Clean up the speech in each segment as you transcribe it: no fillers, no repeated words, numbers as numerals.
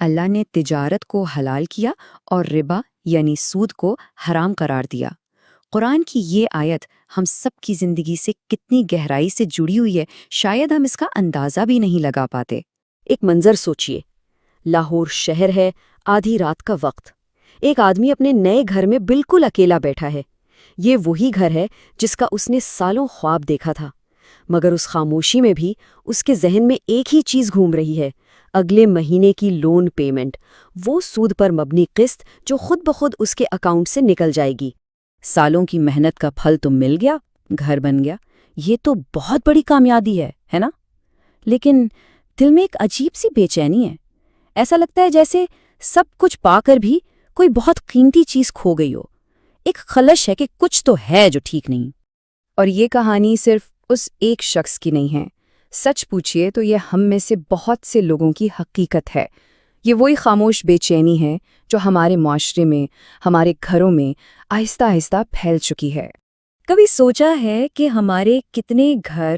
اللہ نے تجارت کو حلال کیا اور ربا یعنی سود کو حرام قرار دیا۔ قرآن کی یہ آیت ہم سب کی زندگی سے کتنی گہرائی سے جڑی ہوئی ہے، شاید ہم اس کا اندازہ بھی نہیں لگا پاتے۔ ایک منظر سوچئے، لاہور شہر ہے، آدھی رات کا وقت، ایک آدمی اپنے نئے گھر میں بالکل اکیلا بیٹھا ہے۔ یہ وہی گھر ہے جس کا اس نے سالوں خواب دیکھا تھا، مگر اس خاموشی میں بھی اس کے ذہن میں ایک ہی چیز گھوم رہی ہے، اگلے مہینے کی لون پیمنٹ، وہ سود پر مبنی قسط جو خود بخود اس کے اکاؤنٹ سے نکل جائے گی۔ سالوں کی محنت کا پھل تو مل گیا، گھر بن گیا، یہ تو بہت بڑی کامیابی ہے نا؟ لیکن دل میں ایک عجیب سی بے چینی ہے، ایسا لگتا ہے جیسے سب کچھ پا کر بھی کوئی بہت قیمتی چیز کھو گئی ہو، ایک خلش ہے کہ کچھ تو ہے جو ٹھیک نہیں۔ اور یہ کہانی صرف اس ایک شخص کی نہیں ہے، سچ پوچھئے تو یہ ہم میں سے بہت سے لوگوں کی حقیقت ہے۔ یہ وہی خاموش بے چینی ہے جو ہمارے معاشرے میں، ہمارے گھروں میں آہستہ آہستہ پھیل چکی ہے۔ کبھی سوچا ہے کہ ہمارے کتنے گھر،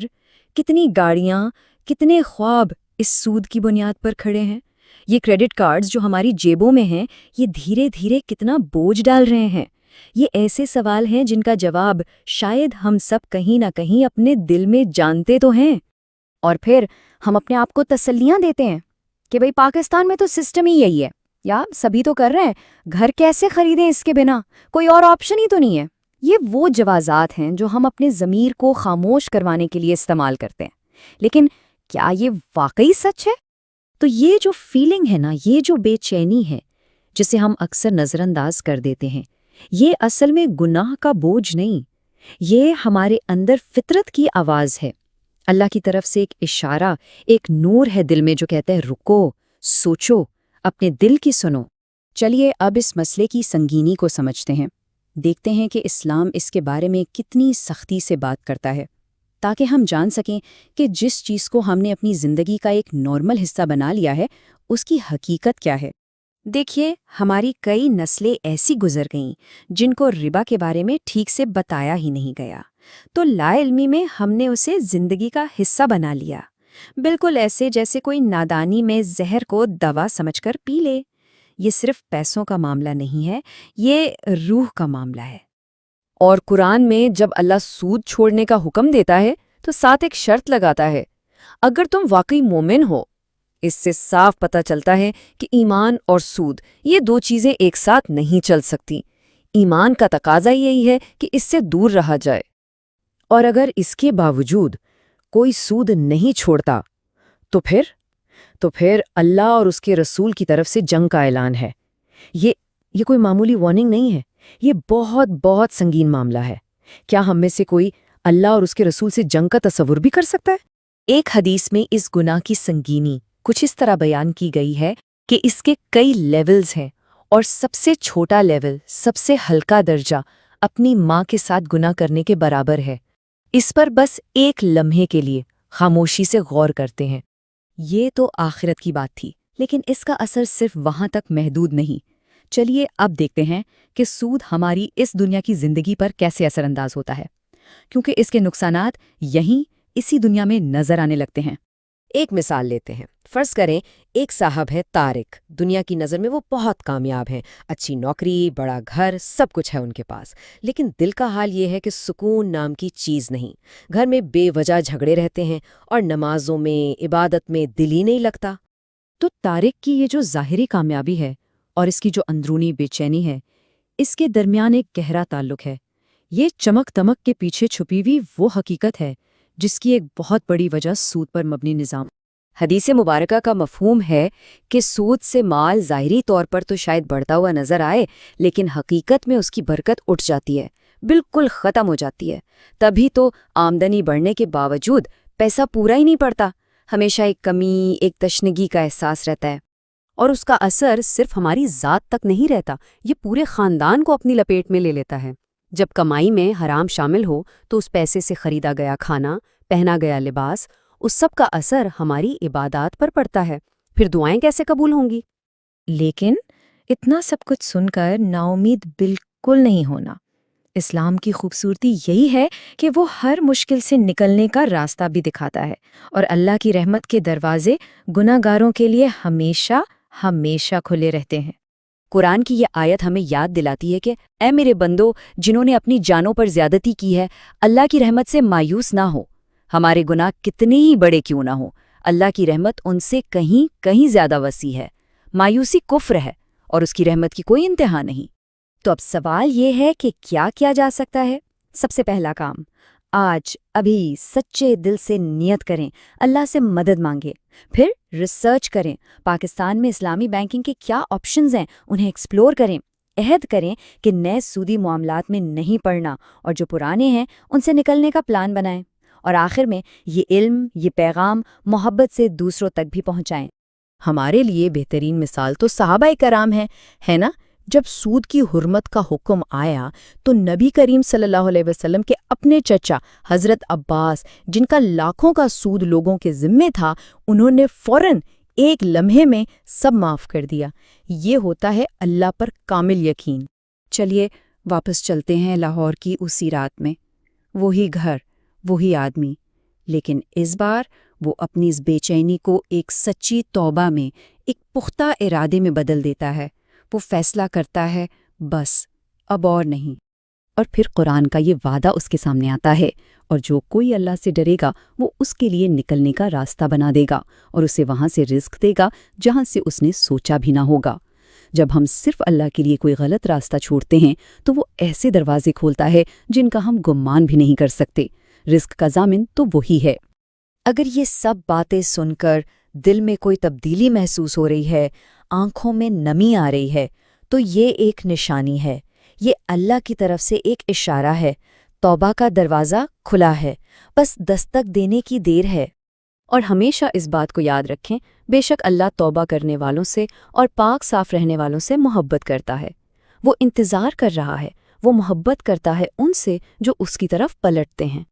کتنی گاڑیاں، کتنے خواب اس سود کی بنیاد پر کھڑے ہیں؟ یہ کریڈٹ کارڈز جو ہماری جیبوں میں ہیں، یہ دھیرے دھیرے کتنا بوجھ ڈال رہے ہیں؟ یہ ایسے سوال ہیں جن کا جواب شاید ہم سب کہیں نہ کہیں اپنے دل میں جانتے تو ہیں، اور پھر ہم اپنے آپ کو تسلیاں دیتے ہیں کہ بھئی پاکستان میں تو سسٹم ہی یہی ہے، یا سبھی تو کر رہے ہیں، گھر کیسے خریدیں اس کے بنا، کوئی اور آپشن ہی تو نہیں ہے۔ یہ وہ جوازات ہیں جو ہم اپنے ضمیر کو خاموش کروانے کے لیے استعمال کرتے ہیں، لیکن کیا یہ واقعی سچ ہے؟ تو یہ جو فیلنگ ہے نا، یہ جو بے چینی ہے جسے ہم اکثر نظر انداز کر دیتے ہیں، یہ اصل میں گناہ کا بوجھ نہیں، یہ ہمارے اندر فطرت کی آواز ہے، اللہ کی طرف سے ایک اشارہ، ایک نور ہے دل میں جو کہتا ہے رکو، سوچو، اپنے دل کی سنو۔ چلیے اب اس مسئلے کی سنگینی کو سمجھتے ہیں، دیکھتے ہیں کہ اسلام اس کے بارے میں کتنی سختی سے بات کرتا ہے، تاکہ ہم جان سکیں کہ جس چیز کو ہم نے اپنی زندگی کا ایک نارمل حصہ بنا لیا ہے، اس کی حقیقت کیا ہے۔ دیکھیے، ہماری کئی نسلیں ایسی گزر گئیں جن کو ربا کے بارے میں ٹھیک سے بتایا ہی نہیں گیا، تو لا علمی میں ہم نے اسے زندگی کا حصہ بنا لیا، بالکل ایسے جیسے کوئی نادانی میں زہر کو دوا سمجھ کر پی لے۔ یہ صرف پیسوں کا معاملہ نہیں ہے، یہ روح کا معاملہ ہے۔ اور قرآن میں جب اللہ سود چھوڑنے کا حکم دیتا ہے تو ساتھ ایک شرط لگاتا ہے، اگر تم واقعی مومن ہو۔ اس سے صاف پتہ چلتا ہے کہ ایمان اور سود یہ دو چیزیں ایک ساتھ نہیں چل سکتی۔ ایمان کا تقاضا یہی ہے کہ اس سے دور رہا جائے، اور اگر اس کے باوجود کوئی سود نہیں چھوڑتا تو پھر اللہ اور اس کے رسول کی طرف سے جنگ کا اعلان ہے۔ یہ کوئی معمولی وارننگ نہیں ہے، یہ بہت بہت سنگین معاملہ ہے۔ کیا ہم میں سے کوئی اللہ اور اس کے رسول سے جنگ کا تصور بھی کر سکتا ہے؟ ایک حدیث میں اس گناہ کی سنگینی کچھ اس طرح بیان کی گئی ہے کہ اس کے کئی لیولز ہیں، اور سب سے چھوٹا لیول، سب سے ہلکا درجہ اپنی ماں کے ساتھ گناہ کرنے کے برابر ہے۔ اس پر بس ایک لمحے کے لیے خاموشی سے غور کرتے ہیں۔ یہ تو آخرت کی بات تھی، لیکن اس کا اثر صرف وہاں تک محدود نہیں۔ چلیے اب دیکھتے ہیں کہ سود ہماری اس دنیا کی زندگی پر کیسے اثر انداز ہوتا ہے، کیونکہ اس کے نقصانات اسی دنیا میں نظر آنے لگتے ہیں۔ ایک مثال لیتے ہیں، فرض کریں ایک صاحب ہے طارق، دنیا کی نظر میں وہ بہت کامیاب ہیں، اچھی نوکری، بڑا گھر، سب کچھ ہے ان کے پاس، لیکن دل کا حال یہ ہے کہ سکون نام کی چیز نہیں، گھر میں بے وجہ جھگڑے رہتے ہیں اور نمازوں میں، عبادت میں دل ہی نہیں لگتا۔ تو طارق کی یہ جو ظاہری کامیابی ہے اور اس کی جو اندرونی بے چینی ہے، اس کے درمیان ایک گہرا تعلق ہے۔ یہ چمک دمک کے پیچھے چھپی ہوئی وہ حقیقت ہے جس کی ایک بہت بڑی وجہ سود پر مبنی نظام۔ حدیث مبارکہ کا مفہوم ہے کہ سود سے مال ظاہری طور پر تو شاید بڑھتا ہوا نظر آئے، لیکن حقیقت میں اس کی برکت اٹھ جاتی ہے، بالکل ختم ہو جاتی ہے۔ تبھی تو آمدنی بڑھنے کے باوجود پیسہ پورا ہی نہیں پڑتا، ہمیشہ ایک کمی، ایک تشنگی کا احساس رہتا ہے، اور اس کا اثر صرف ہماری ذات تک نہیں رہتا، یہ پورے خاندان کو اپنی لپیٹ میں لے لیتا ہے۔ جب کمائی میں حرام شامل ہو تو اس پیسے سے خریدا گیا کھانا، پہنا گیا لباس، اس سب کا اثر ہماری عبادات پر پڑتا ہے، پھر دعائیں کیسے قبول ہوں گی؟ لیکن اتنا سب کچھ سن کر نا امید بالکل نہیں ہونا۔ اسلام کی خوبصورتی یہی ہے کہ وہ ہر مشکل سے نکلنے کا راستہ بھی دکھاتا ہے، اور اللہ کی رحمت کے دروازے گناہ گاروں کے لیے ہمیشہ ہمیشہ کھلے رہتے ہیں۔ قرآن کی یہ آیت ہمیں یاد دلاتی ہے کہ اے میرے بندو جنہوں نے اپنی جانوں پر زیادتی کی ہے، اللہ کی رحمت سے مایوس نہ ہو۔ ہمارے گناہ کتنے ہی بڑے کیوں نہ ہوں، اللہ کی رحمت ان سے کہیں زیادہ وسیع ہے۔ مایوسی کفر ہے اور اس کی رحمت کی کوئی انتہا نہیں۔ تو اب سوال یہ ہے کہ کیا کیا جا سکتا ہے؟ سب سے پہلا کام، آج ابھی سچے دل سے نیت کریں، اللہ سے مدد مانگیں۔ پھر ریسرچ کریں، پاکستان میں اسلامی بینکنگ کے کیا آپشنز ہیں، انہیں ایکسپلور کریں۔ عہد کریں کہ نئے سودی معاملات میں نہیں پڑنا اور جو پرانے ہیں ان سے نکلنے کا پلان بنائیں۔ اور آخر میں یہ علم، یہ پیغام محبت سے دوسروں تک بھی پہنچائیں۔ ہمارے لیے بہترین مثال تو صحابہ کرام ہے نا؟ جب سود کی حرمت کا حکم آیا تو نبی کریم صلی اللہ علیہ وسلم کے اپنے چچا حضرت عباس، جن کا لاکھوں کا سود لوگوں کے ذمے تھا، انہوں نے فوراً ایک لمحے میں سب معاف کر دیا۔ یہ ہوتا ہے اللہ پر کامل یقین۔ چلیے واپس چلتے ہیں لاہور کی اسی رات میں، وہی گھر، وہی آدمی، لیکن اس بار وہ اپنی اس بے چینی کو ایک سچی توبہ میں، ایک پختہ ارادے میں بدل دیتا ہے۔ وہ فیصلہ کرتا ہے بس اب اور نہیں۔ اور پھر قرآن کا یہ وعدہ اس کے سامنے آتا ہے، اور جو کوئی اللہ سے ڈرے گا وہ اس کے لیے نکلنے کا راستہ بنا دے گا اور اسے وہاں سے رزق دے گا جہاں سے اس نے سوچا بھی نہ ہوگا۔ جب ہم صرف اللہ کے لیے کوئی غلط راستہ چھوڑتے ہیں تو وہ ایسے دروازے کھولتا ہے جن کا ہم گمان بھی نہیں کر سکتے۔ رزق کا ضامن تو وہی ہے۔ اگر یہ سب باتیں سن کر دل میں کوئی تبدیلی محسوس ہو رہی ہے، آنکھوں میں نمی آ رہی ہے، تو یہ ایک نشانی ہے، یہ اللہ کی طرف سے ایک اشارہ ہے۔ توبہ کا دروازہ کھلا ہے، بس دستک دینے کی دیر ہے۔ اور ہمیشہ اس بات کو یاد رکھیں، بے شک اللہ توبہ کرنے والوں سے اور پاک صاف رہنے والوں سے محبت کرتا ہے۔ وہ انتظار کر رہا ہے، وہ محبت کرتا ہے ان سے جو اس کی طرف پلٹتے ہیں۔